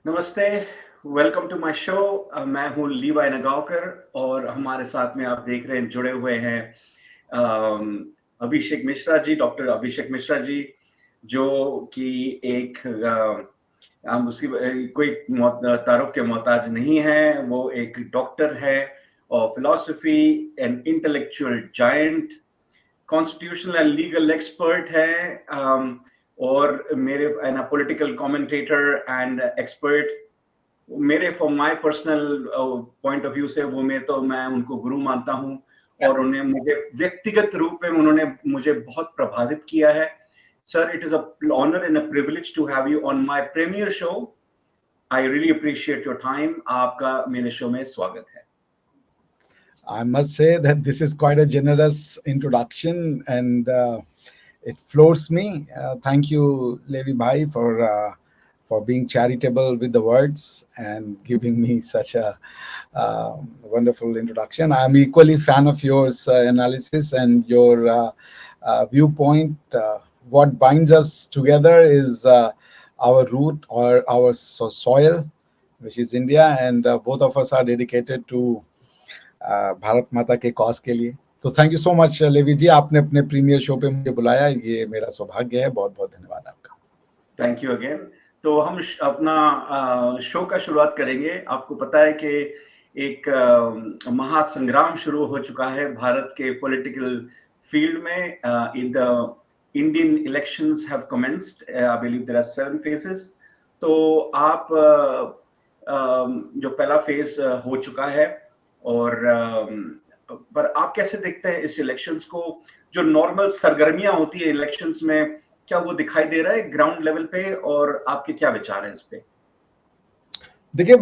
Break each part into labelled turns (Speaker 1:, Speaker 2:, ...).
Speaker 1: नमस्ते, welcome to my show. मैं हूँ लीवाई नगावकर और हमारे साथ में आप देख रहे हैं जुड़े हुए हैं अभिषेक मिश्रा जी, डॉक्टर अभिषेक मिश्रा जी, जो कि एक हम उसकी कोई तारुफ के मोहताज नहीं है। वो एक डॉक्टर है और philosophy and intellectual giant, constitutional and legal expert है, और मेरे and political commentator and expert. मेरे from my personal point of view से मैं उनको गुरु मानता हूं और उन्हें मुझे व्यक्तिगत रूप में उन्होंने मुझे बहुत प्रभावित किया है। Sir, it is a honour and a privilege to have you on my premier show. I really appreciate your time. आपका मेरे शो में स्वागत है।
Speaker 2: I must say that this is quite a generous introduction, and it floors me. Thank you, Levi Bhai, for being charitable with the words and giving me such a wonderful introduction. I'm equally fan of yours analysis and your viewpoint. What binds us together is our root or our soil, which is India, and both of us are dedicated to Bharat माता के cause के लिए। तो thank you so much Levi ji, आपने अपने premiere show पे मुझे बुलाया, ये मेरा सौभाग्य है। बहुत बहुत धन्यवाद आपका।
Speaker 1: Thank you again. तो हम अपना शो का शुरुआत करेंगे। आपको पता है कि एक महासंग्राम शुरू हो चुका है भारत के पॉलिटिकल फील्ड में। In the Indian elections have commenced. I believe there are 7 phases. तो आप जो पहला फेज हो चुका है, और पर आप कैसे देखते हैं इस इलेक्शंस को? जो नॉर्मल सरगर्मियां होती है इलेक्शंस में, क्या वो दिखाई दे रहा है ग्राउंड लेवल पे, और आपके क्या विचार हैं इस पे?
Speaker 2: देखिए,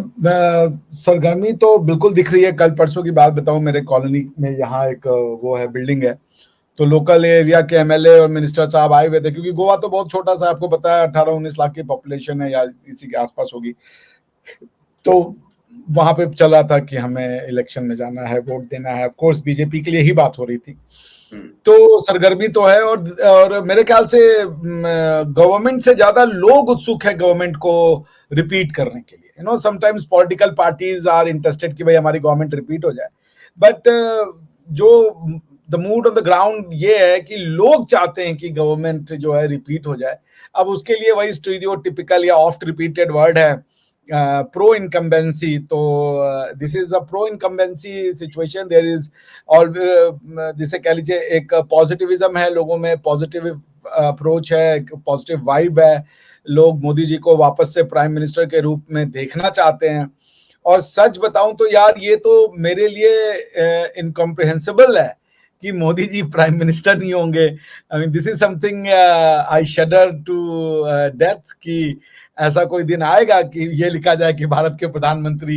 Speaker 2: सरगर्मी तो बिल्कुल दिख रही है। कल परसों की बात बताऊं, मेरे कॉलोनी में यहाँ एक वो है, बिल्डिंग है, तो लोकल एरिया के एमएलए और मिनिस्टर साहब आए हुए थे, क्योंकि गोवा तो बहुत छोटा सा, आपको पता है, 18-19 लाख की पॉपुलेशन है या इसी के आसपास होगी। तो वहां पे चल रहा था कि हमें इलेक्शन में जाना है, वोट देना है। ऑफ कोर्स बीजेपी के लिए ही बात हो रही थी। तो सरगर्मी तो है, और मेरे ख्याल से गवर्नमेंट से ज्यादा लोग उत्सुक है गवर्नमेंट को रिपीट करने के लिए। Sometimes political parties are interested कि भाई हमारी गवर्नमेंट रिपीट हो जाए, बट जो the mood on the ground ये है कि लोग चाहते हैं कि गवर्नमेंट जो है रिपीट हो जाए। अब उसके लिए वही स्टीरियोटिपिकल या ऑफ्ट रिपीटेड वर्ड है, प्रो इनकम्बेंसी। तो this is a pro incumbency situation. There is और जिसे कह लीजिए एक पॉजिटिविज्म है लोगों में, पॉजिटिव अप्रोच है, पॉजिटिव वाइब है। लोग मोदी जी को वापस से प्राइम मिनिस्टर के रूप में देखना चाहते हैं। और सच बताऊं तो यार, ये तो मेरे लिए इनकॉम्प्रिहेंसिबल है कि मोदी जी प्राइम मिनिस्टर नहीं होंगे। I mean, this is something I shudder to death कि ऐसा कोई दिन आएगा कि ये लिखा जाए कि भारत के प्रधानमंत्री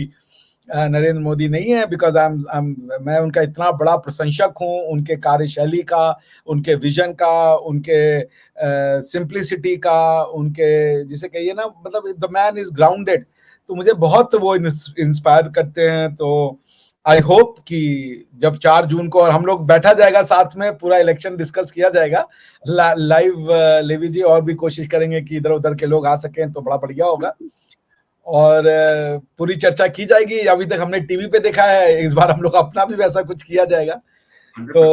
Speaker 2: नरेंद्र मोदी नहीं है। बिकॉज मैं उनका इतना बड़ा प्रशंसक हूँ, उनके कार्यशैली का, उनके विजन का, उनके सिंप्लिसिटी का, उनके जिसे कहिए ना, मतलब द मैन इज ग्राउंडेड। तो मुझे बहुत वो इंस्पायर करते हैं। तो आई होप कि जब 4 जून को और हम लोग बैठा जाएगा साथ में, पूरा इलेक्शन डिस्कस किया जाएगा लाइव, लेवी जी और भी कोशिश करेंगे कि इधर उधर के लोग आ सकें तो बड़ा बढ़िया होगा, और पूरी चर्चा की जाएगी। अभी तक हमने टीवी पे देखा है, इस बार हम लोग अपना भी वैसा कुछ किया जाएगा। तो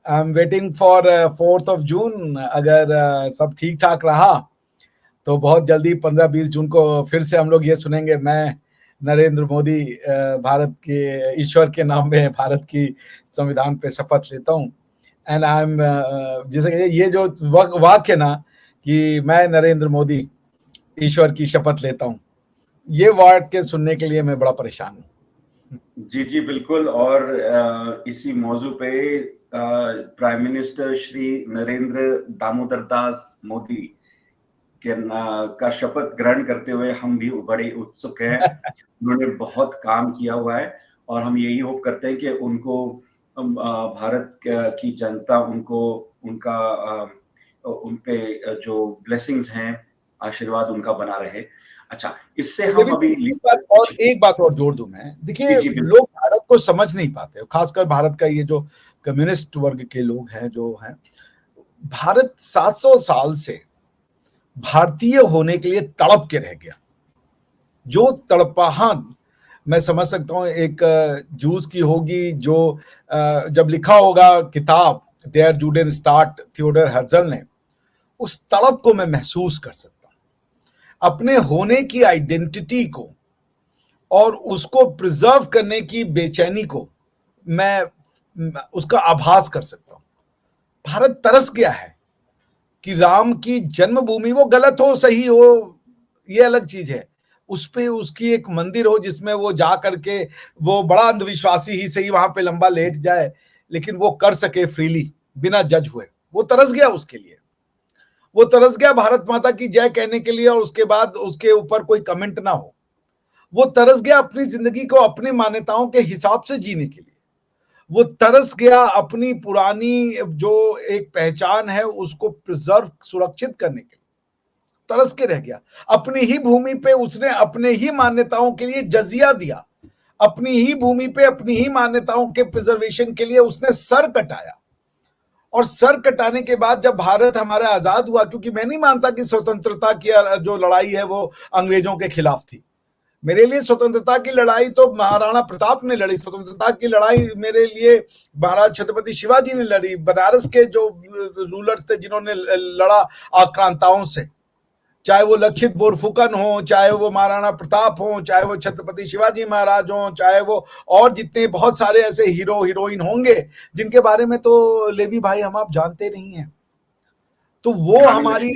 Speaker 2: I am waiting for 4th of June। अगर सब ठीक ठाक रहा तो बहुत जल्दी 15-20 जून को फिर से हम लोग ये सुनेंगे, मैं नरेंद्र मोदी भारत के ईश्वर के नाम में भारत की संविधान पे शपथ लेता हूँ। एंड आई एम जैसे ये जो वाक्य ना कि मैं नरेंद्र मोदी ईश्वर की शपथ लेता हूँ, ये वाक्य सुनने के लिए मैं बड़ा परेशान हूँ।
Speaker 1: जी जी बिल्कुल। और इसी मौजू पे प्राइम मिनिस्टर श्री नरेंद्र दामोदर दास मोदी का शपथ ग्रहण करते हुए हम भी बड़े उत्सुक हैं। उन्होंने बहुत काम किया हुआ है और हम यही होप करते हैं कि उनको भारत की जनता उनको उनका उन पे जो ब्लेसिंग्स हैं, आशीर्वाद उनका बना रहे। अच्छा, इससे हम अभी
Speaker 2: एक बात और जोड़ दूं मैं। देखिए, लोग भारत को समझ नहीं पाते, खासकर भारत का ये जो कम्युनिस्ट वर्ग के लोग हैं जो हैं। भारत 700 साल से भारतीय होने के लिए तड़प के रह गया। जो तड़पाहट मैं समझ सकता हूँ एक जूस की होगी, जो जब लिखा होगा किताब डेयर जूडेन स्टार्ट थियोडर हर्जल ने, उस तड़प को मैं महसूस कर सकता हूँ, अपने होने की आइडेंटिटी को और उसको प्रिजर्व करने की बेचैनी को मैं उसका आभास कर सकता हूँ। भारत तरस गया है कि राम की जन्मभूमि, वो गलत हो सही हो ये अलग चीज है, उस पे उसकी एक मंदिर हो जिसमें वो जा करके, वो बड़ा अंधविश्वासी ही सही वहां पे लंबा लेट जाए, लेकिन वो कर सके फ्रीली बिना जज हुए। वो तरस गया उसके लिए, वो तरस गया भारत माता की जय कहने के लिए और उसके बाद उसके ऊपर कोई कमेंट ना हो। वो तरस गया अपनी जिंदगी को अपनी मान्यताओं के हिसाब से जीने के लिए। वो तरस गया अपनी पुरानी जो एक पहचान है उसको प्रिजर्व सुरक्षित करने के लिए, तरस के रह गया। अपनी ही भूमि पे उसने अपने ही मान्यताओं के लिए जजिया दिया, अपनी ही भूमि पे अपनी ही मान्यताओं के प्रिजर्वेशन के लिए उसने सर कटाया। और सर कटाने के बाद जब भारत हमारा आजाद हुआ, क्योंकि मैं नहीं मानता कि स्वतंत्रता की जो लड़ाई है वो अंग्रेजों के खिलाफ थी। मेरे लिए स्वतंत्रता की लड़ाई तो महाराणा प्रताप ने लड़ी, स्वतंत्रता की लड़ाई मेरे लिए महाराज छत्रपति शिवाजी ने लड़ी, बनारस के जो रूलर्स थे जिन्होंने लड़ा आक्रांताओं से, चाहे वो लक्षित बोरफुकन हो, चाहे वो महाराणा प्रताप हो, चाहे वो छत्रपति शिवाजी महाराज हो, चाहे वो और जितने बहुत सारे ऐसे हीरो हीरोइन होंगे जिनके बारे में तो लेवी भाई हम आप जानते नहीं है। तो वो हमारी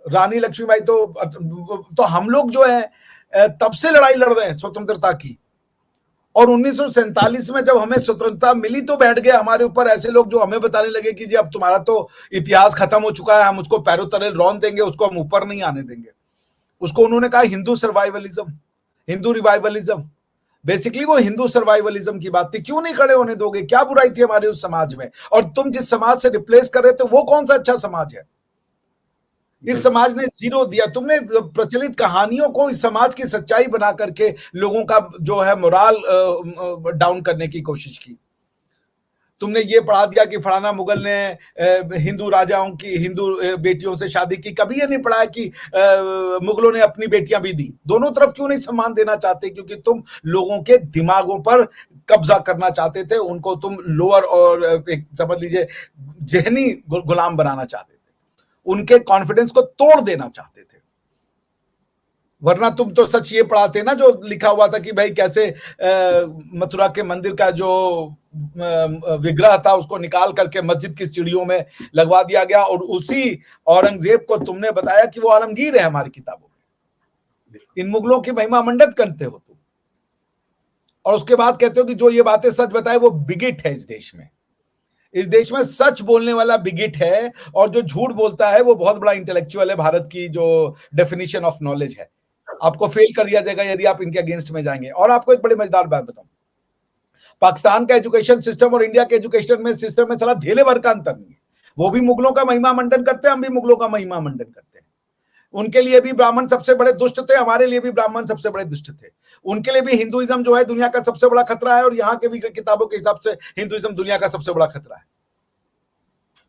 Speaker 2: रानी लक्ष्मीबाई, तो हम लोग जो है तब से लड़ाई लड़ रहे हैं स्वतंत्रता की। और 1947 में जब हमें स्वतंत्रता मिली तो बैठ गए हमारे ऊपर ऐसे लोग जो हमें बताने लगे कि जी अब तुम्हारा तो इतिहास खत्म हो चुका है, हम उसको पैरों तले रौंद देंगे, उसको हम ऊपर नहीं आने देंगे। उसको उन्होंने कहा हिंदू सर्वाइवलिज्म, हिंदू रिवाइवलिज्म। बेसिकली वो हिंदू सर्वाइवलिज्म की बात थी। क्यों नहीं खड़े होने दोगे, क्या बुराई थी हमारे उस समाज में? और तुम जिस समाज से रिप्लेस कर रहे थे वो कौन सा अच्छा समाज है? इस समाज ने जीरो दिया। तुमने प्रचलित कहानियों को इस समाज की सच्चाई बना करके लोगों का जो है मोराल डाउन करने की कोशिश की। तुमने ये पढ़ा दिया कि फलाना मुगल ने हिंदू राजाओं की हिंदू बेटियों से शादी की। कभी ये नहीं पढ़ा कि मुगलों ने अपनी बेटियां भी दी। दोनों तरफ क्यों नहीं सम्मान देना चाहते? क्योंकि तुम लोगों के दिमागों पर कब्जा करना चाहते थे, उनको तुम लोअर और एक समझ लीजिए जहनी गुलाम बनाना चाहते थे, उनके कॉन्फिडेंस को तोड़ देना चाहते थे। वरना तुम तो सच ये पढ़ाते ना जो लिखा हुआ था कि भाई कैसे मथुरा के मंदिर का जो विग्रह था उसको निकाल करके मस्जिद की सीढ़ियों में लगवा दिया गया, और उसी औरंगजेब को तुमने बताया कि वो आलमगीर है हमारी किताबों में। इन मुगलों की महिमा मंडित करते हो तुम, और उसके बाद कहते हो कि जो ये बातें सच बताए वो बिगिट है। इस देश में सच बोलने वाला बिगिट है, और जो झूठ बोलता है वो बहुत बड़ा इंटेलेक्चुअल है। भारत की जो डेफिनेशन ऑफ नॉलेज है, आपको फेल कर दिया जाएगा यदि आप इनके अगेंस्ट में जाएंगे। और आपको एक बड़ी मजेदार बात बताऊं, पाकिस्तान का एजुकेशन सिस्टम और इंडिया के एजुकेशन में सिस्टम में साला धेले भर का अंतर नहीं है। वो भी मुगलों का महिमा मंडन करते हैं, हम भी मुगलों का महिमा मंडन करते हैं। उनके लिए भी ब्राह्मण सबसे बड़े दुष्ट थे, हमारे लिए भी ब्राह्मण सबसे बड़े दुष्ट थे। उनके लिए भी हिंदुइज्म जो है दुनिया का सबसे बड़ा खतरा है, और यहाँ के भी किताबों के हिसाब से हिंदुइज्म दुनिया का सबसे बड़ा खतरा है।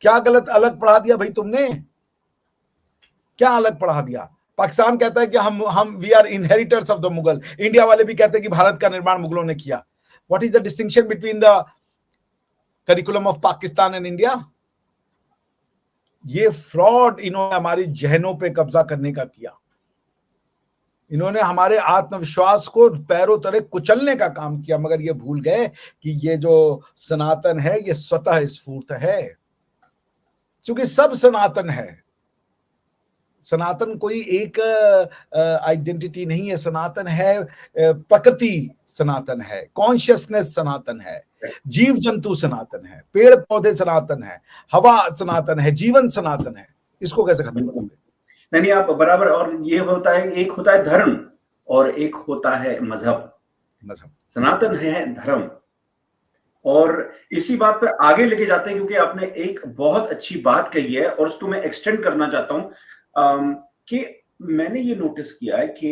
Speaker 2: क्या गलत अलग पढ़ा दिया भाई तुमने? क्या अलग पढ़ा दिया? पाकिस्तान कहता है कि हम we are inheritors of the Mughal. India वाले भी कहते हैं कि भारत का निर्माण मुगलों ने किया। What is the distinction between the curriculum of Pakistan and India? ये फ्रॉड इन्होंने हमारी जहनों पे कब्जा करने का किया। इन्होंने हमारे आत्मविश्वास को पैरों तले कुचलने का काम किया, मगर ये भूल गए कि ये जो सनातन है ये स्वतः स्फूर्त है। क्योंकि सब सनातन है। सनातन कोई एक आइडेंटिटी नहीं है, सनातन है प्रकृति, सनातन है कॉन्शियसनेस, सनातन है जीव जंतु, सनातन है पेड़ पौधे, सनातन है हवा, सनातन है जीवन, सनातन है। इसको कैसे खत्म करोगे?
Speaker 1: नहीं, आप बराबर। और ये होता है, एक होता है धर्म और एक होता है मजहब। सनातन है धर्म। और इसी बात पर आगे लेके जाते हैं, क्योंकि आपने एक बहुत अच्छी बात कही है और उसको मैं एक्सटेंड करना चाहता हूं कि मैंने ये नोटिस किया है कि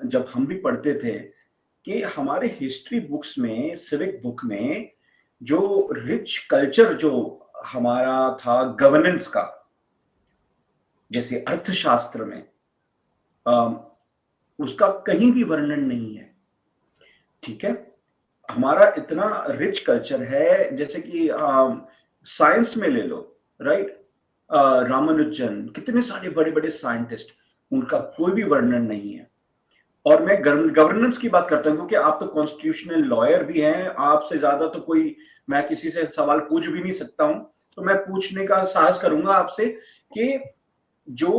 Speaker 1: जब हम भी पढ़ते थे कि हमारे हिस्ट्री बुक्स में, सिविक बुक में जो रिच कल्चर जो हमारा था गवर्नेंस का, जैसे अर्थशास्त्र में उसका कहीं भी वर्णन नहीं है। ठीक है, हमारा इतना रिच कल्चर है, जैसे कि साइंस में ले लो, राइट? रामानुजन, कितने सारे बड़े बड़े साइंटिस्ट, उनका कोई भी वर्णन नहीं है। और मैं गवर्नेंस की बात करता हूं, क्योंकि आप तो कॉन्स्टिट्यूशनल लॉयर भी हैं, आपसे ज्यादा तो कोई, मैं किसी से सवाल पूछ भी नहीं सकता हूं, तो मैं पूछने का साहस करूंगा आपसे कि जो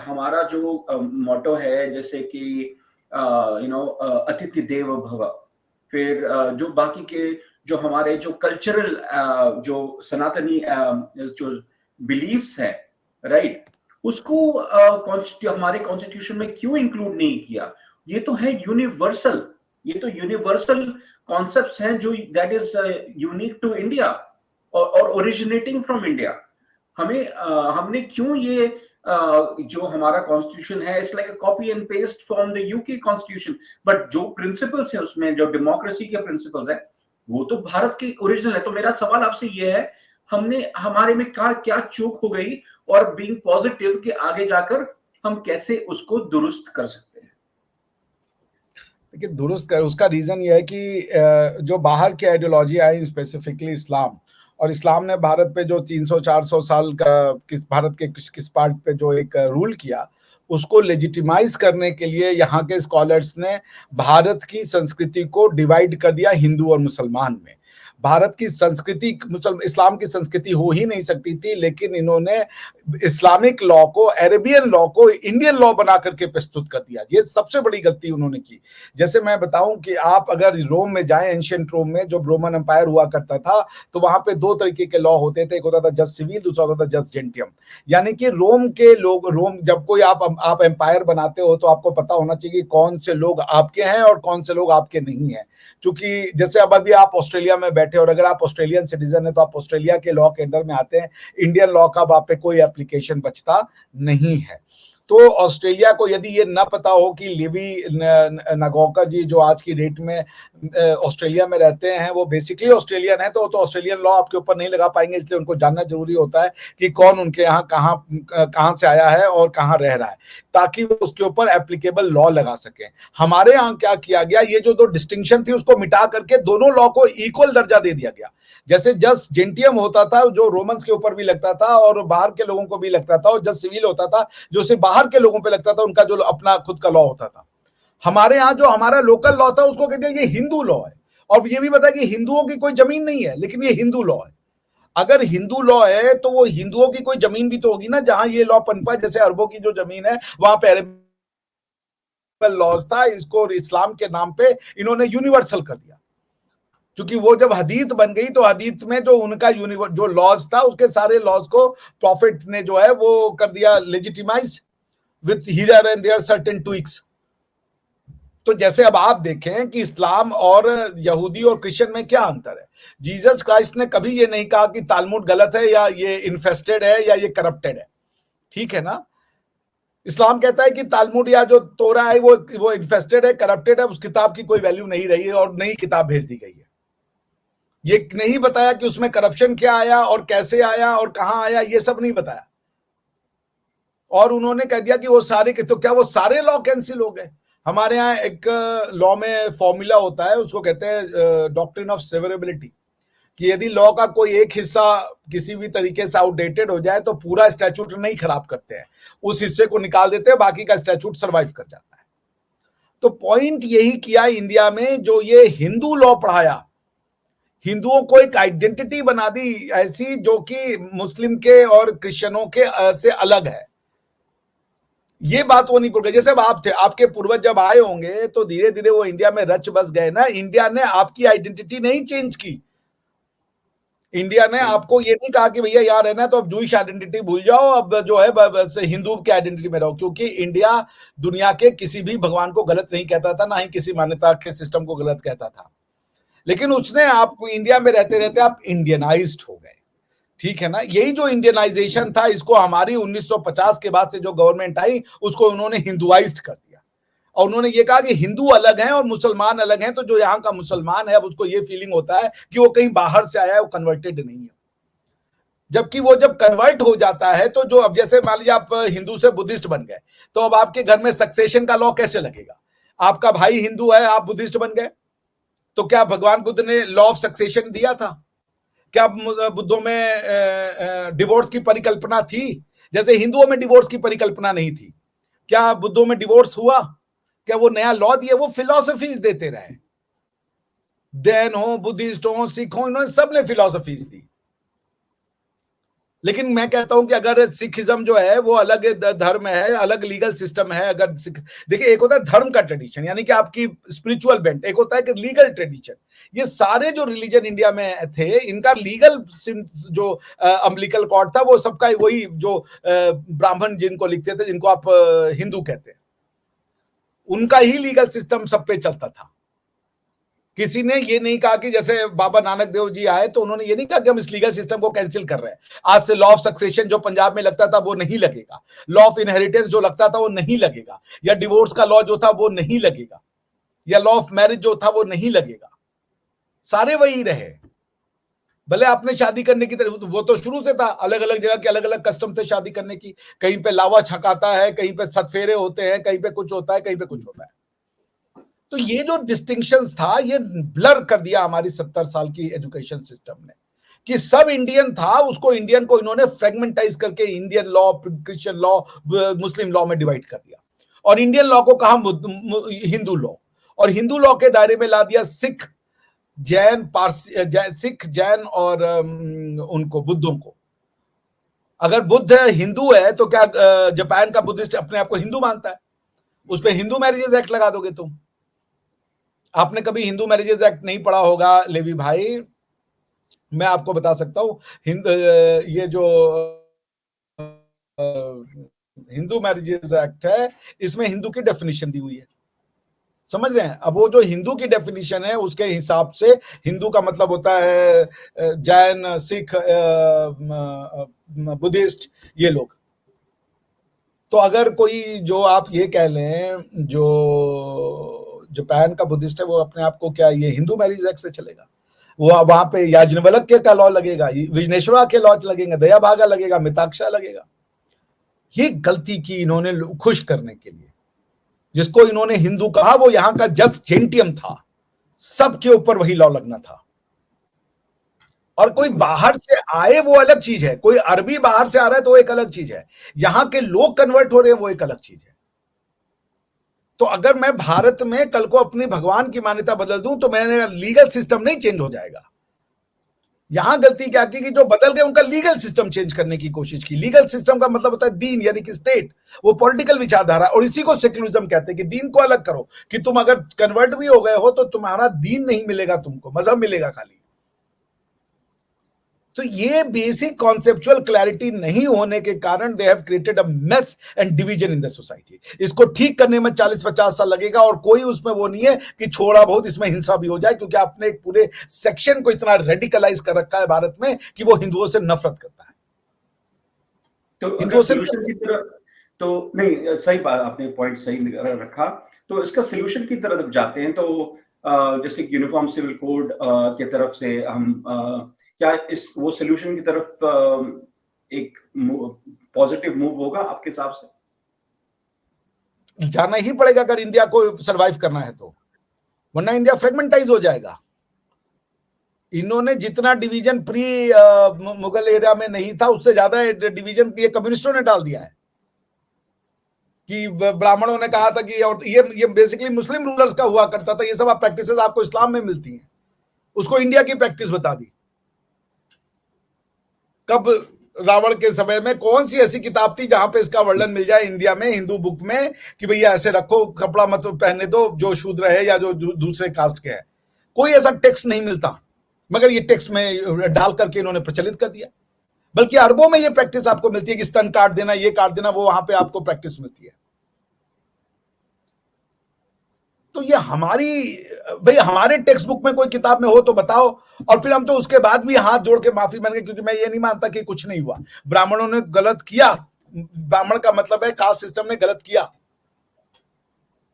Speaker 1: हमारा जो मोटो है, जैसे कि अतिथि देवो भव, फिर जो बाकी के जो हमारे जो कल्चरल जो सनातनी जो बिलीव्स है, राइट, उसको हमारे कॉन्स्टिट्यूशन में क्यों इंक्लूड नहीं किया? ये तो है यूनिवर्सल, ये तो यूनिवर्सल कॉन्सेप्ट्स हैं जो that is unique to India और ओरिजिनेटिंग फ्रॉम इंडिया। हमने क्यों ये जो हमारा कॉन्स्टिट्यूशन है, it's like a copy and paste from the UK constitution, but जो प्रिंसिपल्स है उसमें, जो डेमोक्रेसी के प्रिंसिपल्स है, वो तो भारत के ओरिजिनल है। तो मेरा सवाल आपसे ये है, हमने हमारे में क्या चूक हो गई, और बीइंग पॉजिटिव के आगे जाकर हम कैसे उसको दुरुस्त कर सकते हैं?
Speaker 2: देखिए, दुरुस्त कर उसका रीजन ये है कि जो बाहर की आइडियोलॉजी आई, स्पेसिफिकली इस्लाम, और इस्लाम ने भारत पे जो 300-400 साल का भारत के किस पार्ट पे जो एक रूल किया, उसको लेजिटिमाइज करने के लिए यहाँ के स्कॉलर्स ने भारत की संस्कृति को डिवाइड कर दिया हिंदू और मुसलमान में। भारत की संस्कृति इस्लाम की संस्कृति हो ही नहीं सकती थी, लेकिन इन्होंने इस्लामिक लॉ को, अरेबियन लॉ को इंडियन लॉ बना करके प्रस्तुत कर दिया। ये सबसे बड़ी गलती उन्होंने की। जैसे मैं बताऊं कि आप अगर रोम में जाएं, एंशिएंट रोम में जो रोमन एम्पायर हुआ करता था, तो वहां पे दो तरीके के लॉ होते थे, एक होता था जस सिविल, दूसरा होता था जस जेंटियम। यानी कि रोम के लोग, रोम जब कोई आप एम्पायर बनाते हो तो आपको पता होना चाहिए कौन से लोग आपके हैं और कौन से लोग आपके नहीं है। क्योंकि जैसे अब अभी आप ऑस्ट्रेलिया में बैठे, और अगर आप ऑस्ट्रेलियन सिटीजन है तो आप ऑस्ट्रेलिया के लॉ के अंडर में आते हैं, इंडियन लॉ का आप पे कोई एप्लीकेशन बचता नहीं है। तो ऑस्ट्रेलिया को यदि ये ना पता हो कि लिवी नागौकर जी जो आज की डेट में ऑस्ट्रेलिया में रहते हैं, वो बेसिकली ऑस्ट्रेलियन है, तो ऑस्ट्रेलियन लॉ आपके ऊपर नहीं लगा पाएंगे। इसलिए उनको जानना जरूरी होता है कि कौन उनके यहाँ कहाँ से आया है और कहाँ रह रहा है, ताकि वो उसके ऊपर एप्लीकेबल लॉ लगा सके। हमारे यहाँ क्या किया गया, ये जो दो डिस्टिंक्शन थी उसको मिटा करके दोनों लॉ को इक्वल दर्जा दे दिया गया। जैसे जस जेंटियम होता था जो रोमन्स के ऊपर भी लगता था और बाहर के लोगों को भी लगता था, और जस सिविल होता था जो सिर्फ बाहर के लोगों पे लगता था, उनका जो अपना खुद का लॉ होता था। हमारे यहाँ जो हमारा लोकल लॉ था उसको कहते हैं ये हिंदू लॉ है, और ये भी पता कि हिंदुओं की कोई जमीन नहीं है, लेकिन ये हिंदू लॉ है। अगर हिंदू लॉ है तो वो हिंदुओं की कोई जमीन भी तो होगी ना जहां ये लॉ पनपा। जैसे अरबों की जो जमीन है वहां पे अरेबियन लॉज था, इसको इस्लाम के नाम पे इन्होंने यूनिवर्सल कर दिया। क्योंकि वो जब हदीत बन गई तो हदीत में जो उनका जो लॉज था, उसके सारे लॉज को प्रॉफिट ने जो है वो कर दिया legitimise with here and there certain tweaks. तो जैसे अब आप देखें कि इस्लाम और यहूदी और क्रिश्चियन में क्या अंतर है। जीसस क्राइस्ट ने कभी ये नहीं कहा कि तालमुड गलत है या ये इन्फेस्टेड है या ये करप्टेड है, ठीक है ना। इस्लाम कहता है कि तालमुड या जो तोरा है वो इन्फेस्टेड है, करप्टेड है, उस किताब की कोई वैल्यू नहीं रही है और नई किताब भेज दी गई है। ये नहीं बताया कि उसमें करप्शन क्या आया और कैसे आया और कहां आया, ये सब नहीं बताया। और उन्होंने कह दिया कि वो सारे, तो क्या वो सारे लॉ कैंसिल हो गए? हमारे यहाँ एक लॉ में फॉर्मूला होता है, उसको कहते हैं डॉक्ट्रिन ऑफ सेवरेबिलिटी, कि यदि लॉ का कोई एक हिस्सा किसी भी तरीके से आउटडेटेड हो जाए तो पूरा स्टैट्यूट नहीं खराब करते हैं, उस हिस्से को निकाल देते हैं, बाकी का स्टैट्यूट सर्वाइव कर जाता है। तो पॉइंट यही किया इंडिया में, जो ये हिंदू लॉ पढ़ाया, हिंदुओं को एक आइडेंटिटी बना दी ऐसी जो कि मुस्लिम के और क्रिश्चियनों के से अलग है। ये बात वो नहीं भूल गए। जैसे आप थे, आपके पूर्वज जब आए होंगे तो धीरे धीरे वो इंडिया में रच बस गए ना। इंडिया ने आपकी आइडेंटिटी नहीं चेंज की। इंडिया ने आपको ये नहीं कहा कि भैया यहाँ रहना है तो अब जूइश आइडेंटिटी भूल जाओ, अब जो है बस हिंदू की आइडेंटिटी में रहो। क्योंकि इंडिया दुनिया के किसी भी भगवान को गलत नहीं कहता था, ना ही किसी मान्यता के सिस्टम को गलत कहता था। लेकिन उसने आप इंडिया में रहते रहते आप इंडियनाइज्ड हो गए, ठीक है ना। यही जो इंडियनाइजेशन था, इसको हमारी 1950 के बाद से जो गवर्नमेंट आई उसको उन्होंने हिंदुआइज्ड कर दिया। और उन्होंने ये कहा कि हिंदू अलग हैं और मुसलमान अलग हैं। तो जो यहाँ का मुसलमान है अब उसको ये फीलिंग होता है कि वो कहीं बाहर से आया है, वो कन्वर्टेड नहीं है। जबकि वो जब कन्वर्ट हो जाता है तो जो, अब जैसे मान लीजिए आप हिंदू से बुद्धिस्ट बन गए, तो अब आपके घर में सक्सेशन का लॉ कैसे लगेगा? आपका भाई हिंदू है, आप बुद्धिस्ट बन गए, तो क्या भगवान बुद्ध ने लॉ ऑफ सक्सेशन दिया था? क्या बुद्धों में डिवोर्स की परिकल्पना थी, जैसे हिंदुओं में डिवोर्स की परिकल्पना नहीं थी? क्या बुद्धों में डिवोर्स हुआ? क्या वो नया लॉ दिया? वो फिलॉसफीज देते रहे, जैन हो, बुद्धिस्ट हो, सिख हो, इन्होंने सबने फिलॉसफीज दी। लेकिन मैं कहता हूं कि अगर सिखिज्म जो है वो अलग धर्म है, अलग लीगल सिस्टम है, अगर देखिए, एक होता है धर्म का ट्रेडिशन, यानी कि आपकी स्पिरिचुअल बेंट, एक होता है कि लीगल ट्रेडिशन। ये सारे जो रिलीजन इंडिया में थे, इनका लीगल जो अम्बिलिकल कॉर्ड था, वो सबका वही जो ब्राह्मण जिनको लिखते थे, जिनको आप हिंदू कहते हैं, उनका ही लीगल सिस्टम सब पे चलता था। किसी ने ये नहीं कहा कि जैसे बाबा नानक देव जी आए तो उन्होंने ये नहीं कहा कि हम इस लीगल सिस्टम को कैंसिल कर रहे हैं, आज से लॉ ऑफ सक्सेशन जो पंजाब में लगता था वो नहीं लगेगा, लॉ ऑफ इनहेरिटेंस जो लगता था वो नहीं लगेगा, या डिवोर्स का लॉ जो था वो नहीं लगेगा, या लॉ ऑफ मैरिज जो था वो नहीं लगेगा, सारे वही रहे। भले आपने शादी करने की तरफ, वो तो शुरू से था, अलग अलग जगह के अलग अलग कस्टम थे शादी करने की, कहीं पे लावा छकाता है, कहीं पे सतफेरे होते हैं, कहीं पे कुछ होता है, कहीं पे कुछ होता है। तो ये जो डिस्टिंक्शन था, ये ब्लर कर दिया हमारी 70 साल की एजुकेशन सिस्टम ने, कि सब इंडियन था, उसको इंडियन को इन्होंने फ्रेगमेंटाइज करके इंडियन लॉ, क्रिश्चियन लॉ, मुस्लिम लॉ में डिवाइड कर दिया, और इंडियन लॉ को कहा हिंदू लॉ, और हिंदू लॉ के दायरे में ला दिया सिख, जैन, पारसी, सिख, जैन और उनको बुद्धों को। अगर बुद्ध हिंदू है तो क्या जापान का बुद्धिस्ट अपने आप को हिंदू मानता है? उस पर हिंदू मैरिजेस एक्ट लगा दोगे तुम? आपने कभी हिंदू मैरिजेस एक्ट नहीं पढ़ा होगा लेवी भाई, मैं आपको बता सकता हूं, ये जो हिंदू मैरिजेस एक्ट है, इसमें हिंदू की डेफिनेशन दी हुई है, समझ रहे हैं? अब वो जो हिंदू की डेफिनेशन है उसके हिसाब से हिंदू का मतलब होता है जैन, सिख, बुद्धिस्ट, ये लोग। तो अगर कोई, जो आप ये कह लें, जो जापान का बुद्धिस्ट है, वो अपने आप को क्या ये हिंदू मैरिज एक्ट से चलेगा? वो वहां पे याज्ञवल्क्य का लॉ लगेगा, विघ्नेश्वरा के लॉ लगेंगे, दया भागा लगेगा, मिताक्षा लगेगा। ये गलती की इन्होंने खुश करने के लिए, जिसको इन्होंने हिंदू कहा, वो यहां का जस्ट जेंटियम था, सबके ऊपर वही लॉ लगना था। और कोई बाहर से आए वो अलग चीज है, कोई अरबी बाहर से आ रहा है तो एक अलग चीज है, यहां के लोग कन्वर्ट हो रहे हैं वो एक अलग चीज है। तो अगर मैं भारत में कल को अपनी भगवान की मान्यता बदल दूं तो मेरा लीगल सिस्टम नहीं चेंज हो जाएगा। यहां गलती क्या की कि जो बदल गए उनका लीगल सिस्टम चेंज करने की कोशिश की। लीगल सिस्टम का मतलब होता है दीन, यानी कि स्टेट, वो पॉलिटिकल विचारधारा, और इसी को सेक्युलरिज्म कहते हैं कि दीन को अलग करो, कि तुम अगर कन्वर्ट भी हो गए हो तो तुम्हारा दीन नहीं मिलेगा, तुमको मजहब मिलेगा खाली। तो ये बेसिक कॉन्सेप्चुअल क्लैरिटी नहीं होने के कारण they have created a mess and division in the society. इसको ठीक करने में 40-50 साल लगेगा, और कोई उसमें वो नहीं है कि छोड़ा बहुत इसमें हिंसा भी हो जाए, क्योंकि आपने एक पूरे सेक्शन को इतना रेडिकलाइज कर रखा है भारत में कि वो हिंदुओं से नफरत करता है।
Speaker 1: तो हिंदुओं से सोल्यूशन की तरफ, तो नहीं, सही बात, आपने पॉइंट सही रखा। तो इसका सोल्यूशन की तरफ जाते हैं, तो जैसे यूनिफॉर्म सिविल कोड के तरफ से हम क्या इस वो सोल्यूशन की तरफ एक पॉजिटिव मूव होगा आपके हिसाब से?
Speaker 2: जाना ही पड़ेगा अगर इंडिया को सरवाइव करना है तो, वरना इंडिया फ्रेगमेंटाइज हो जाएगा। इन्होंने जितना डिवीजन प्री मुगल एरिया में नहीं था, उससे ज्यादा डिवीजन ये कम्युनिस्टों ने डाल दिया है। कि ब्राह्मणों ने कहा था कि, और ये बेसिकली मुस्लिम रूलर्स का हुआ करता था, ये सब आप प्रैक्टिसेस आपको इस्लाम में मिलती हैं, उसको इंडिया की प्रैक्टिस बता दी। कब रावण के समय में कौन सी ऐसी किताब थी जहां पे इसका वर्णन मिल जाए इंडिया में, हिंदू बुक में, कि भैया ऐसे रखो, कपड़ा मत पहनने दो जो शूद्र है या जो दूसरे कास्ट के है? कोई ऐसा टेक्स्ट नहीं मिलता, मगर ये टेक्स्ट में डाल करके इन्होंने प्रचलित कर दिया। बल्कि अरबों में ये प्रैक्टिस आपको मिलती है कि स्तन काट देना, ये काट देना, वो वहां पे आपको प्रैक्टिस मिलती है। तो ये भाई हमारे टेक्स्ट बुक में कोई किताब में हो तो बताओ, और फिर हम तो उसके बाद भी हाथ जोड़ के माफी मांगे, क्योंकि मैं ये नहीं मानता कि कुछ नहीं हुआ, ब्राह्मणों ने गलत किया, ब्राह्मण का मतलब है कास्ट सिस्टम ने गलत किया,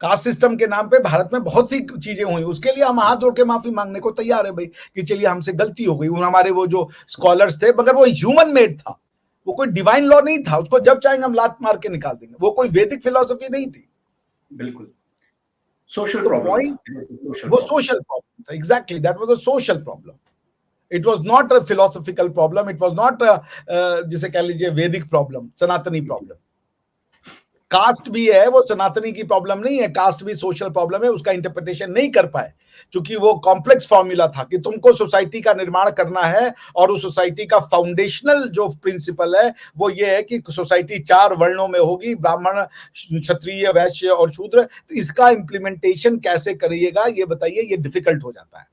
Speaker 2: कास्ट सिस्टम के नाम पे भारत में बहुत सी चीजें हुई, उसके लिए हम हाथ जोड़ के माफी मांगने को तैयार है भाई, कि चलिए हमसे गलती हो गई। हमारे वो जो स्कॉलर्स थे, मगर वो ह्यूमन मेड था, वो कोई डिवाइन लॉ नहीं था, उसको जब चाहेंगे हम लात मार के निकाल देंगे। वो कोई वैदिक फिलॉसफी नहीं थी।
Speaker 1: बिल्कुल सोशल
Speaker 2: तो
Speaker 1: प्रॉब्लम
Speaker 2: पॉइंट,
Speaker 1: था,
Speaker 2: वो सोशल प्रॉब्लम था। Exactly, that was a social problem. It was not a philosophical problem, it was not जिसे कह लीजिए वैदिक प्रॉब्लम, सनातनी प्रॉब्लम। कास्ट भी है, वो सनातनी की प्रॉब्लम नहीं है, कास्ट भी सोशल प्रॉब्लम है। उसका इंटरप्रिटेशन नहीं कर पाए, क्योंकि वो कॉम्प्लेक्स फॉर्मूला था कि तुमको सोसाइटी का निर्माण करना है, और उस सोसाइटी का फाउंडेशनल जो प्रिंसिपल है वो ये है कि सोसाइटी 4 वर्णों में होगी, ब्राह्मण, क्षत्रिय, वैश्य और शूद्र। तो इसका इंप्लीमेंटेशन कैसे करिएगा ये बताइए, ये डिफिकल्ट हो जाता है,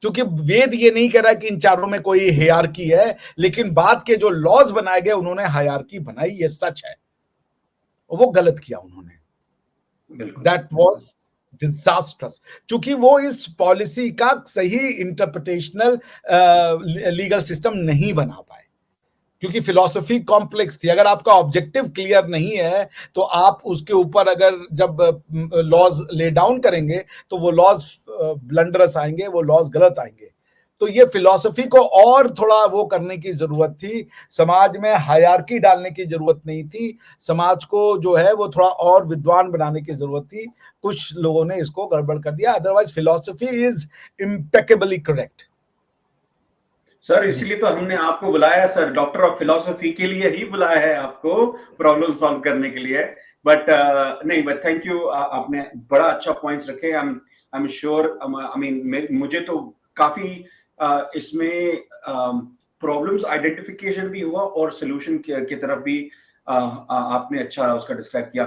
Speaker 2: क्योंकि वेद ये नहीं कह रहा है कि इन चारों में कोई हायरार्की है, लेकिन बाद के जो लॉज बनाए गए उन्होंने हायरार्की बनाई, ये सच है। वो गलत किया उन्होंने, दैट वॉज डिजास्ट्रस, क्योंकि वो इस पॉलिसी का सही इंटरप्रिटेशनल लीगल सिस्टम नहीं बना पाए, क्योंकि फिलॉसफी कॉम्प्लेक्स थी। अगर आपका ऑब्जेक्टिव क्लियर नहीं है तो आप उसके ऊपर अगर जब लॉज ले डाउन करेंगे तो वो लॉज ब्लंडरस आएंगे, वो लॉज गलत आएंगे। तो ये फिलॉसफी को और थोड़ा वो करने की जरूरत थी, समाज में हायरार्की डालने की जरूरत नहीं थी, समाज को जो है वो थोड़ा और विद्वान बनाने की जरूरत थी। कुछ लोगों ने इसको गड़बड़ कर दिया, otherwise philosophy is impeccably correct.
Speaker 1: Sir इसलिए तो हमने आपको बुलाया सर, डॉक्टर ऑफ फिलोसफी के लिए ही बुलाया है आपको, प्रॉब्लम सॉल्व करने के लिए। बट नहीं, बट थैंक यू, आपने बड़ा अच्छा पॉइंट्स रखे। I am sure, I mean मुझे तो काफी इसमें प्रॉब्लम्स आइडेंटिफिकेशन भी हुआ और सोल्यूशन की तरफ भी आपने अच्छा उसका डिस्क्राइब किया।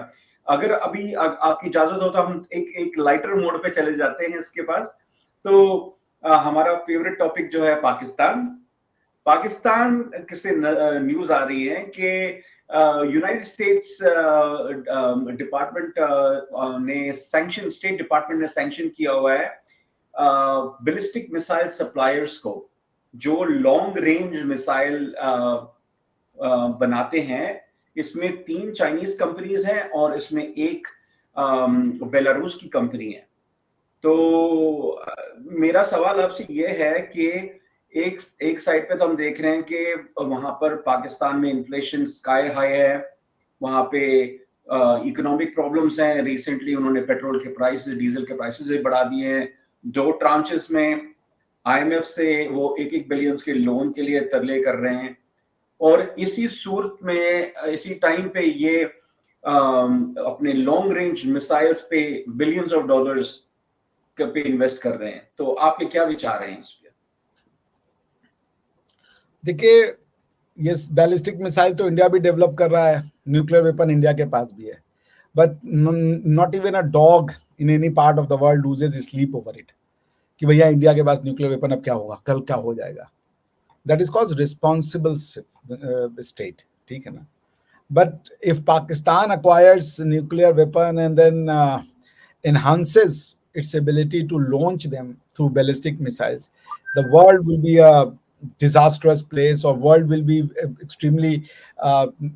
Speaker 1: अगर अभी आपकी इजाजत हो तो हम एक लाइटर मोड पे चले जाते हैं इसके पास। तो हमारा फेवरेट टॉपिक जो है पाकिस्तान। पाकिस्तान से न्यूज आ रही है कि यूनाइटेड स्टेट्स डिपार्टमेंट ने सैंक्शन, स्टेट डिपार्टमेंट ने सैंक्शन किया हुआ है बैलिस्टिक मिसाइल सप्लायर्स को, जो लॉन्ग रेंज मिसाइल बनाते हैं। इसमें 3 चाइनीज कंपनीज हैं और इसमें एक बेलारूस की कंपनी है। तो मेरा सवाल आपसे ये है कि एक साइड पे तो हम देख रहे हैं कि वहां पर पाकिस्तान में इन्फ्लेशन स्काई हाई है, वहां पे इकोनॉमिक प्रॉब्लम्स हैं। रिसेंटली उन्होंने पेट्रोल के प्राइसेस, डीजल के प्राइसेस भी बढ़ा दिए हैं। 2 ट्रांचेस में आईएमएफ से वो 1-1 बिलियन के लोन के लिए तरले कर रहे हैं। और इसी सूरत में, इसी टाइम पे ये अपने लॉन्ग रेंज मिसाइल्स पे बिलियंस ऑफ डॉलर्स पे इन्वेस्ट कर रहे हैं। तो आपके क्या विचार हैं इस पे?
Speaker 2: देखिए, ये बैलिस्टिक मिसाइल तो इंडिया भी डेवलप कर रहा है, न्यूक्लियर वेपन इंडिया के पास भी है, but not even a dog in any part of the world loses sleep over it, कि भैया इंडिया के पास न्यूक्लियर वेपन, अब क्या होगा, कल क्या हो जाएगा। That is called responsible state, ठीक है ना। But if Pakistan acquires nuclear weapon and then enhances its ability to launch them through ballistic missiles, the world will be a disastrous place, or world will be extremely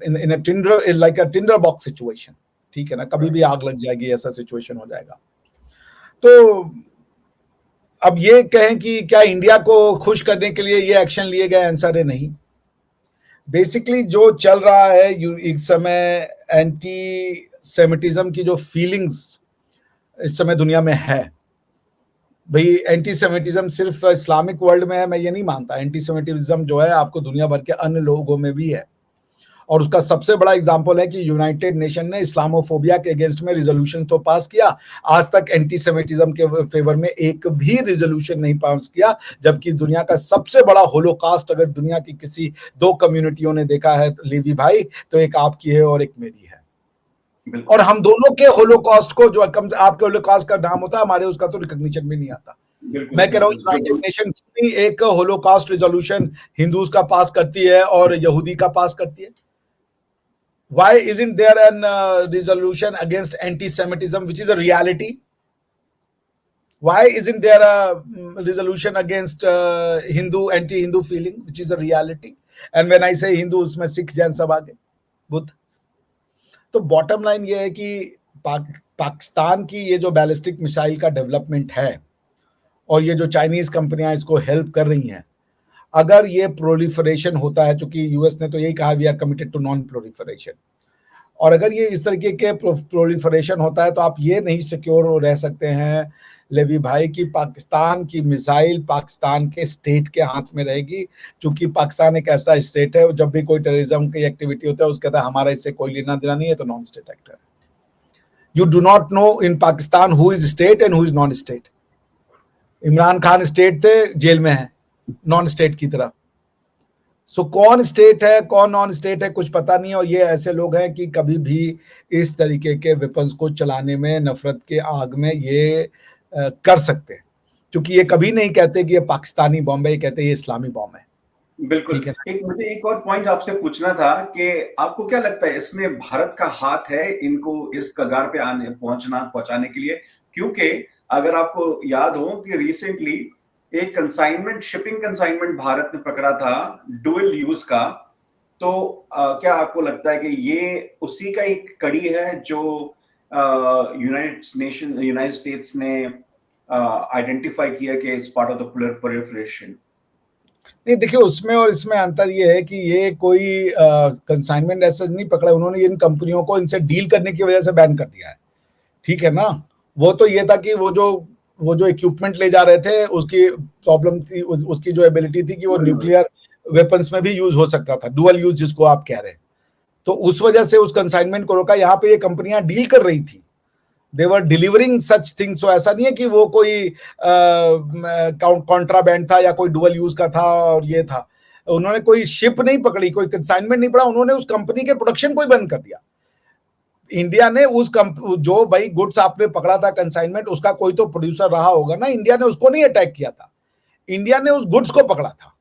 Speaker 2: in a tinder, like a tinder box situation, ठीक है ना, कभी भी आग लग जाएगी, ऐसा situation हो जाएगा। तो अब ये कहें कि क्या इंडिया को खुश करने के लिए ये एक्शन लिए गए, आंसर है नहीं। बेसिकली जो चल रहा है इस समय, एंटी सेमिटिज्म की जो फीलिंग्स इस समय दुनिया में है, भाई एंटी सेमिटिज्म सिर्फ इस्लामिक वर्ल्ड में है, मैं ये नहीं मानता। एंटी सेमिटिज्म जो है आपको दुनिया भर के अन्य लोगों में भी है, और उसका सबसे बड़ा एग्जांपल है कि यूनाइटेड नेशन ने इस्लामोफोबिया के अगेंस्ट में रिजोल्यूशन तो पास किया, आज तक एंटी सेमिटिज्म के फेवर में एक भी रिजोल्यूशन नहीं पास किया। जबकि दुनिया का सबसे बड़ा होलोकास्ट अगर दुनिया की किसी 2 कम्युनिटियों ने देखा है, तो लेवी भाई, तो एक आपकी है और एक मेरी है। और हम दोनों के होलोकॉस्ट को, जो आपके होलोकॉस्ट का नाम होता है, हमारे उसका तो रिकॉग्निशन भी नहीं आता। मैं कह रहा हूँ यूनाइटेड नेशन एक होलोकॉस्ट रिजोल्यूशन हिंदूज का पास करती है और यहूदी का पास करती है। Why isn't there an resolution against anti-Semitism, which is a reality? Why isn't there a resolution against Hindu, anti-Hindu feeling, which is a reality? And when I say Hindu, उसमें सिख, जैन सब आ गए, बुद्ध। तो बॉटम लाइन ये है कि पाकिस्तान की ये जो बैलिस्टिक मिसाइल का डेवलपमेंट है और ये जो चाइनीज कंपनियां इसको हेल्प कर रही हैं, अगर ये प्रोलिफरेशन होता है, चूंकि यूएस ने तो यही कहा we are committed to non proliferation, और अगर ये इस तरीके के प्रोलिफरेशन होता है तो आप ये नहीं सिक्योर रह सकते हैं लेवी भाई कि पाकिस्तान की मिसाइल पाकिस्तान के स्टेट के हाथ में रहेगी, क्योंकि पाकिस्तान एक ऐसा स्टेट है जब भी कोई टेररिज्म की एक्टिविटी होता है उसके कहता है हमारा इससे कोई लेना देना नहीं है, तो non state actor. You do not know in Pakistan who is state and who is non state. Imran Khan state थे, जेल में है नॉन स्टेट की तरह। सो कौन स्टेट है कौन नॉन स्टेट है कुछ पता नहीं है, और ये ऐसे लोग हैं कि कभी भी इस तरीके के वेपन्स को चलाने में, नफरत के आग में ये कर सकते हैं, क्योंकि ये कभी नहीं कहते कि ये पाकिस्तानी बॉम्ब है, ये कहते हैं ये इस्लामी बॉम्ब है।
Speaker 1: बिल्कुल। मुझे एक और पॉइंट आपसे पूछना था कि आपको क्या लगता है इसमें भारत का हाथ है इनको इस कगार पे पहुंचाने के लिए? क्योंकि अगर आपको याद हो कि रिसेंटली एक शिपिंग कंसाइनमेंट भारत ने पकड़ा था डुअल यूज का, तो क्या आपको लगता है कि ये उसी का एक कड़ी है जो यूनाइटेड स्टेट्स ने आइडेंटिफाई किया कि is part of the proliferation?
Speaker 2: नहीं, देखिए उसमें और इसमें अंतर ये है कि ये कोई कंसाइनमेंट ऐसा नहीं पकड़ा, उन्होंने इन कंपनियों को इनसे डील करने की वजह से बैन कर दिया है, ठीक है ना। वो तो ये था कि वो जो इक्विपमेंट ले जा रहे थे उसकी प्रॉब्लम थी, उसकी जो एबिलिटी थी कि वो न्यूक्लियर वेपन्स में भी यूज हो सकता था, डुअल यूज जिसको आप कह रहे हैं, तो उस वजह से उस कंसाइनमेंट को रोका। यहाँ पे ये कंपनियां डील कर रही थी, दे वर डिलीवरिंग सच थिंग्स। तो ऐसा नहीं है कि वो कोई कॉन्ट्राबैंड था या कोई डुअल यूज का था और ये था। उन्होंने कोई शिप नहीं पकड़ी, कोई कंसाइनमेंट नहीं पड़ा, उन्होंने उस कंपनी के प्रोडक्शन को ही बंद कर दिया। इंडिया ने जो भाई गुड्स आपने पकड़ा था कंसाइनमेंट, उसका कोई तो प्रोड्यूसर रहा होगा ना, इंडिया ने उसको नहीं अटैक किया था, इंडिया ने उस गुड्स को पकड़ा था।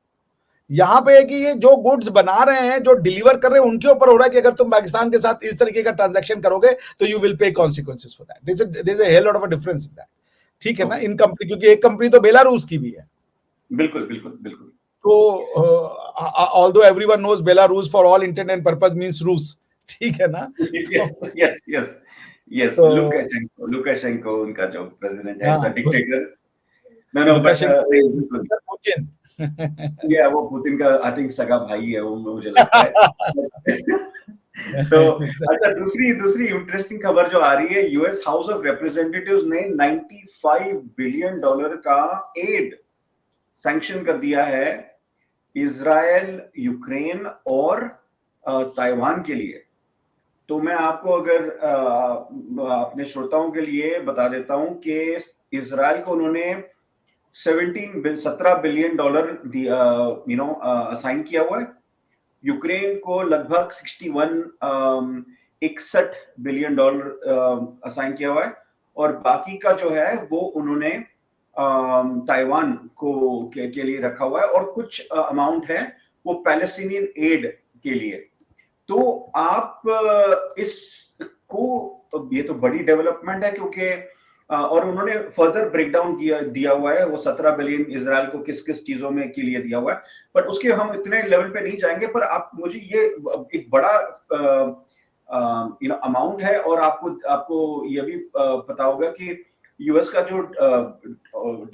Speaker 2: यहाँ पे है कि ये जो गुड्स बना रहे हैं, जो डिलीवर कर रहे हैं, उनके ऊपर हो रहा है कि अगर तुम पाकिस्तान के साथ इस तरीके का ट्रांजैक्शन करोगे तो you will pay consequences for that. There is a hell lot of a difference in that, ठीक है ना। इन कंपनी, क्योंकि एक कंपनी तो बेलारूस की भी है।
Speaker 1: बिल्कुल बिल्कुल बिल्कुल।
Speaker 2: तो although everyone knows Belarus for all intent and purpose means रूस, ठीक है ना।
Speaker 1: Yes yes yes. लुकाशेंको उनका जो प्रेसिडेंट है, डिक्टेटर। नो बट
Speaker 2: पुतिन
Speaker 1: या वो पुतिन का आई थिंक सगा भाई है वो, मुझे लगता है। तो अच्छा, दूसरी इंटरेस्टिंग खबर जो आ रही है, यूएस हाउस ऑफ रिप्रेजेंटेटिव्स ने $95 बिलियन का एड सैंक्शन कर दिया है इजराइल, यूक्रेन और ताइवान के लिए। तो मैं आपको अगर अपने श्रोताओं के लिए बता देता हूं कि इजराइल को उन्होंने $17 बिलियन असाइन किया हुआ है, यूक्रेन को लगभग 61 बिलियन डॉलर असाइन किया हुआ है, और बाकी का जो है वो उन्होंने ताइवान के लिए रखा हुआ है, और कुछ अमाउंट है वो पैलेस्टीनियन एड के लिए। तो आप इसको, ये तो बड़ी डेवलपमेंट है, क्योंकि और उन्होंने फर्दर ब्रेकडाउन दिया हुआ है वो 17 बिलियन इजराइल को किस किस चीजों में के लिए दिया हुआ है, पर उसके हम इतने लेवल पे नहीं जाएंगे। पर आप मुझे ये एक बड़ा अमाउंट है, और आपको ये भी पता होगा कि यूएस का जो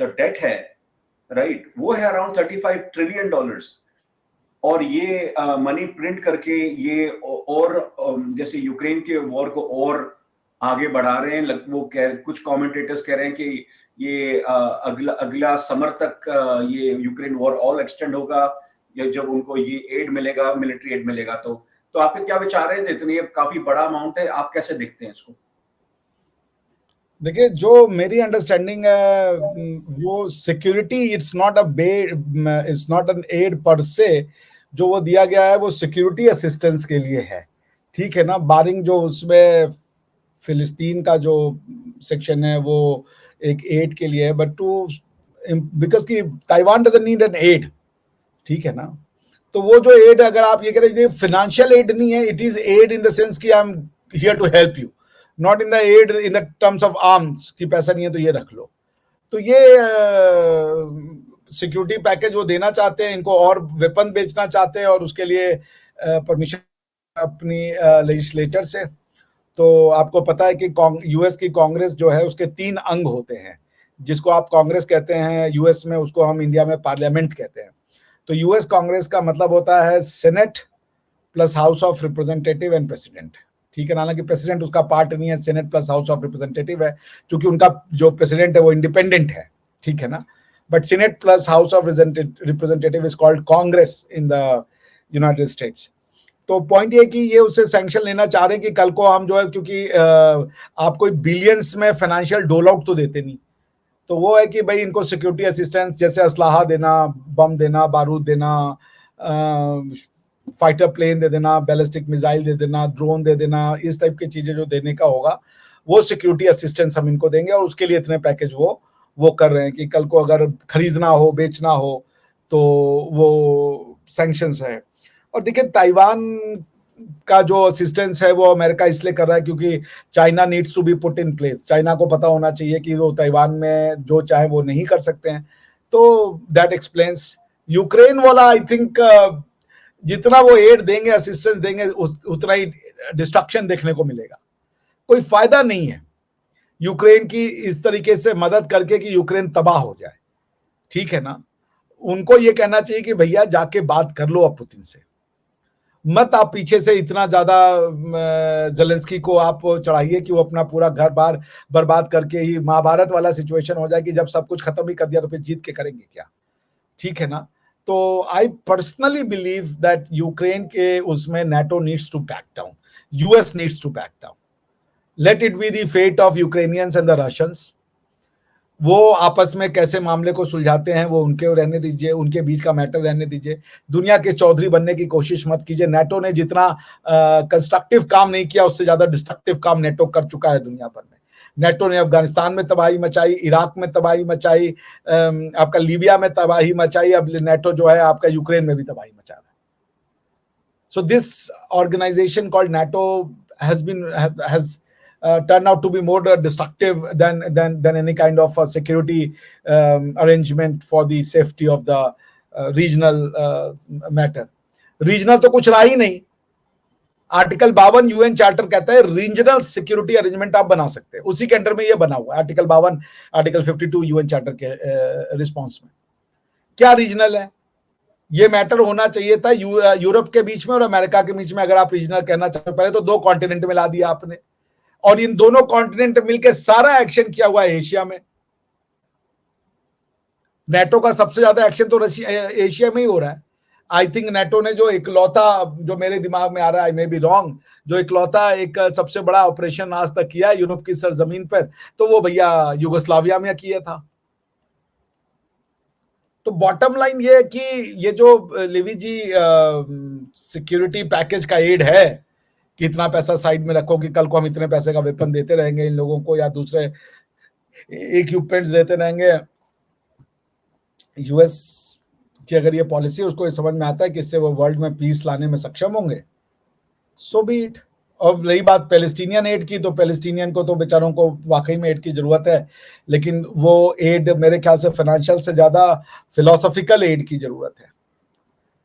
Speaker 1: डेट है, राइट, वो है अराउंड $35 ट्रिलियन, और ये मनी प्रिंट करके ये और जैसे यूक्रेन के वॉर को और आगे बढ़ा रहे हैं। वो कुछ कमेंटेटर्स कह रहे हैं कि ये अगला समर तक ये यूक्रेन वॉर और एक्सटेंड होगा, जब उनको ये एड मिलेगा, मिलिट्री एड मिलेगा। तो आपके क्या विचार है? इतनी काफी बड़ा अमाउंट है, आप कैसे देखते हैं इसको?
Speaker 2: देखिए, जो मेरी अंडरस्टैंडिंग है वो security, it's not an aid per se. जो वो दिया गया है वो सिक्योरिटी असिस्टेंस के लिए है, ठीक है ना। बारिंग जो उसमें फिलिस्तीन का जो सेक्शन है वो एक एड के लिए है, बट टू बिकॉज की Taiwan doesn't need an aid, ठीक है ना। तो वो जो एड, अगर आप ये कह रहे हैं फाइनेंशियल एड नहीं है, it is aid in the sense कि I am here to help you, not in the aid in the terms of arms कि पैसा नहीं है तो ये रख लो। तो ये सिक्योरिटी पैकेज वो देना चाहते हैं, इनको और वेपन बेचना चाहते हैं, और उसके लिए परमिशन अपनी लेजिस्लेचर से। तो आपको पता है कि यूएस की कांग्रेस जो है उसके 3 अंग होते हैं, जिसको आप कांग्रेस कहते हैं यूएस में, उसको हम इंडिया में पार्लियामेंट कहते हैं। तो यूएस कांग्रेस का मतलब होता है senate plus house of representative and president, ठीक है ना। हालांकि प्रेसिडेंट उसका पार्ट नहीं है, senate plus house of representative है, क्योंकि उनका जो प्रेसिडेंट है वो इंडिपेंडेंट है, ठीक है ना। But senate plus house of representative is called Congress in the United states. तो पॉइंट ये कि ये उससे सैंक्शन लेना चाह रहे हैं कि कल को हम जो है, क्योंकि आप कोई बिलियंस में फाइनेंशियल डोल आउट तो देते नहीं, तो वो है कि भाई इनको सिक्योरिटी असिस्टेंस जैसे असलाहा देना, बम देना, बारूद देना, फाइटर प्लेन दे देना, बैलिस्टिक मिसाइल दे देना, ड्रोन दे देना, इस टाइप की चीजें जो देने का होगा वो सिक्योरिटी असिस्टेंस हम इनको देंगे, और उसके लिए इतने पैकेज वो कर रहे हैं कि कल को अगर खरीदना हो, बेचना हो, तो वो सैंक्शंस है। और देखिए ताइवान का जो असिस्टेंस है वो अमेरिका इसलिए कर रहा है क्योंकि China needs to be put in place. China को पता होना चाहिए कि वो ताइवान में जो चाहे वो नहीं कर सकते हैं, तो दैट एक्सप्लेन्स। यूक्रेन वाला आई थिंक जितना वो एड देंगे, असिस्टेंस देंगे, उतना ही डिस्ट्रक्शन देखने को मिलेगा। कोई फायदा नहीं है यूक्रेन की इस तरीके से मदद करके कि यूक्रेन तबाह हो जाए, ठीक है ना। उनको ये कहना चाहिए कि भैया जाके बात कर लो अब पुतिन से, मत आप पीछे से इतना ज्यादा जेलेंस्की को आप चढ़ाइए कि वो अपना पूरा घर बार बर्बाद करके ही महाभारत वाला सिचुएशन हो जाए कि जब सब कुछ खत्म ही कर दिया तो फिर जीत के करेंगे क्या, ठीक है ना। तो I personally believe that Ukraine के उसमें NATO needs to back down, US needs to back down, let it be the fate of Ukrainians and the Russians. वो आपस में कैसे मामले को सुलझाते हैं वो उनके रहने दीजिए, उनके बीच का मैटर रहने दीजिए। दुनिया के चौधरी बनने की कोशिश मत कीजिए। नेटो ने जितना कंस्ट्रक्टिव काम नहीं किया उससे ज्यादा डिस्ट्रक्टिव काम नेटो कर चुका है दुनिया भर में। नेटो ने अफगानिस्तान में तबाही मचाई, इराक में तबाही मचाई, आपका लीबिया में तबाही मचाई, अब नेटो जो है आपका यूक्रेन में भी तबाही मचा रहा है। So this organisation called NATO has turned out to be more destructive than any kind of security arrangement for the safety of the regional matter. Regional तो कुछ रहा ही नहीं। आर्टिकल 52 यूएन चार्टर कहता है रीजनल सिक्योरिटी अरेंजमेंट आप बना सकते हैं, उसी के अंडर में ये बना हुआ है आर्टिकल 52, आर्टिकल 52 यूएन चार्टर के रिस्पॉन्स में। क्या रीजनल है? ये मैटर होना चाहिए था यूरोप के बीच में और अमेरिका के बीच में। अगर आप रीजनल कहना चाहते पहले तो 2 कॉन्टिनेंट में ला दिया आपने, और इन दोनों कॉन्टिनेंट मिलकर सारा एक्शन किया हुआ है एशिया में। नेटो का सबसे ज्यादा एक्शन तो एशिया में ही हो रहा है। आई थिंक नेटो ने जो इकलौता, जो मेरे दिमाग में आ रहा है, आई मे बी रॉन्ग, जो इकलौता एक सबसे बड़ा ऑपरेशन आज तक किया है यूरोप की सरजमीन पर, तो वो भैया युगोस्लाविया में किया था। तो बॉटम लाइन ये है कि ये जो लिवी जी सिक्योरिटी पैकेज का एड है कि इतना पैसा साइड में रखो कि कल को हम इतने पैसे का वेपन देते रहेंगे इन लोगों को या दूसरे इक्विपमेंट्स देते रहेंगे, यूएस की अगर ये पॉलिसी है उसको ये समझ में आता है कि इससे वो वर्ल्ड में पीस लाने में सक्षम होंगे, सो बी इट। और रही बात पैलेस्टीनियन एड की, तो पैलेस्टीनियन को तो बेचारों को वाकई में एड की जरूरत है, लेकिन वो एड मेरे ख्याल से फाइनेंशियल से ज्यादा फिलोसॉफिकल एड की जरूरत है।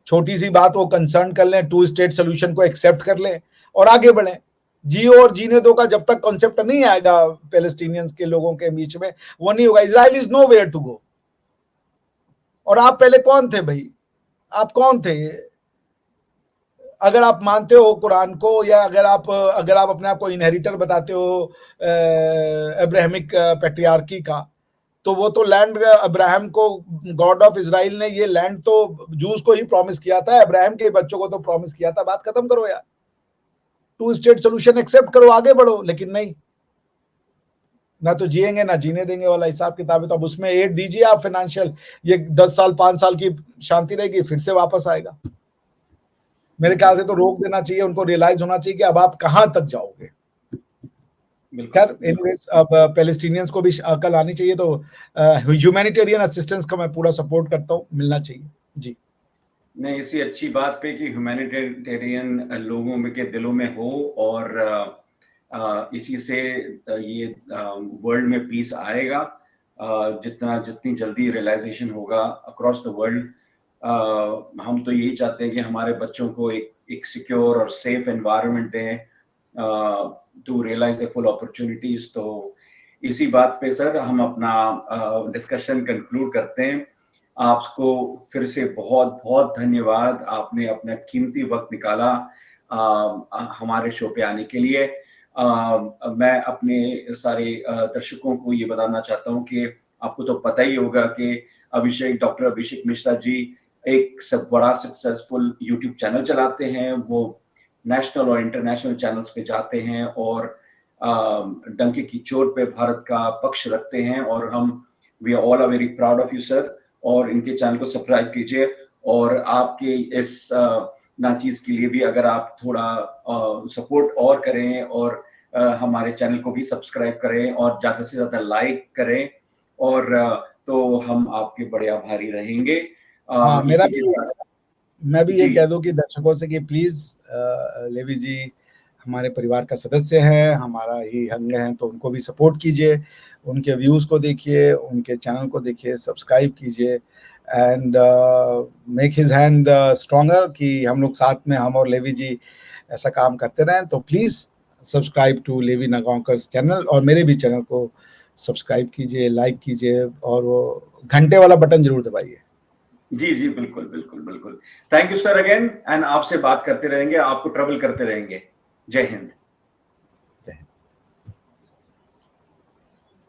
Speaker 2: छोटी सी बात वो कंसर्न कर लें, 2 स्टेट सोल्यूशन को एक्सेप्ट कर लें और आगे बढ़ें। जियो और जीने दो का जब तक कॉन्सेप्ट नहीं आएगा पैलेस्टीनियंस के लोगों के बीच में, वो नहीं होगा। Israel is nowhere to go. और आप पहले कौन थे भाई? आप कौन थे? अगर आप मानते हो कुरान को, या अगर आप अपने आप को इनहेरिटर बताते हो अब्राहमिक पैट्रियार्की का, तो वो तो लैंड अब्राहम को, गॉड ऑफ इजराइल ने ये लैंड तो जूस को ही प्रॉमिस किया था, अब्राहम के बच्चों को तो प्रॉमिस किया था। बात खत्म करो यार, 2 स्टेट सोल्यूशन एक्सेप्ट करो, आगे बढ़ो। लेकिन नहीं, ना तो जिएंगे ना जीने देंगे वाला हिसाब किताब है। तो अब उसमें एड दीजिए आप फाइनेंशियल, ये 10 साल 5 साल की शांति रहेगी, फिर से वापस आएगा। मेरे ख्याल से तो रोक देना चाहिए, उनको रियलाइज होना चाहिए कि अब आप कहां तक जाओगे। खैर एनीवेज, अब पैलेस्टीनियंस को भी अकल आनी चाहिए, तो ह्यूमैनिटेरियन असिस्टेंस का मैं पूरा सपोर्ट करता हूँ, मिलना चाहिए जी।
Speaker 1: नहीं, इसी अच्छी बात पे कि ह्यूमैनिटेरियन लोगों में के दिलों में हो, और इसी से ये वर्ल्ड में पीस आएगा। जितनी जल्दी रियलाइजेशन होगा अक्रॉस द वर्ल्ड, हम तो यही चाहते हैं कि हमारे बच्चों को एक सिक्योर और सेफ एनवायरनमेंट दें, to realize the full opportunities. तो इसी बात पे सर हम अपना डिस्कशन कंक्लूड करते हैं। आपको फिर से बहुत-बहुत धन्यवाद, आपने अपना कीमती वक़्त निकाला हमारे शो पे आने के लिए। मैं अपने सारे दर्शकों को ये बताना चाहता हूँ कि आपको तो पता ही होगा कि डॉक्टर अभिषेक मिश्रा जी एक सब बड़ा सक्सेसफुल यूट्यूब चैनल चलाते हैं। वो नेशनल और इंटरनेशनल चैनल्स पे जाते हैं और डंके की चोट पे भारत का पक्ष रखते हैं और we are all very proud of you sir. और इनके चैनल को सब्सक्राइब कीजिए और आपके इस नाचीज के लिए भी अगर आप थोड़ा सपोर्ट और करें और हमारे चैनल को भी सब्सक्राइब करें और ज़्यादा से ज़्यादा लाइक करें और तो हम आपके बड़े आभारी रहेंगे।
Speaker 2: हाँ, मेरा भी मैं भी ये
Speaker 1: जी।
Speaker 2: कह दूं कि दर्शकों से कि प्लीज लेवी जी हमारे परिवार का सदस्य है, हमारा ही अंग है, तो उनको भी सपोर्ट कीजिए, उनके व्यूज को देखिए, उनके चैनल को देखिए, सब्सक्राइब कीजिए and make his hand stronger कि हम लोग साथ में, हम और लेवी जी ऐसा काम करते रहें। तो please subscribe to Levi Nagaonkar channel और मेरे भी चैनल को सब्सक्राइब कीजिए, लाइक कीजिए और वो घंटे वाला बटन जरूर दबाइए।
Speaker 1: जी, जी, बिल्कुल, बिल्कुल, बिल्कुल। Thank you sir again and आपसे बात करते रहेंगे, आपको ट्रबल करते रहेंगे। जय हिंद।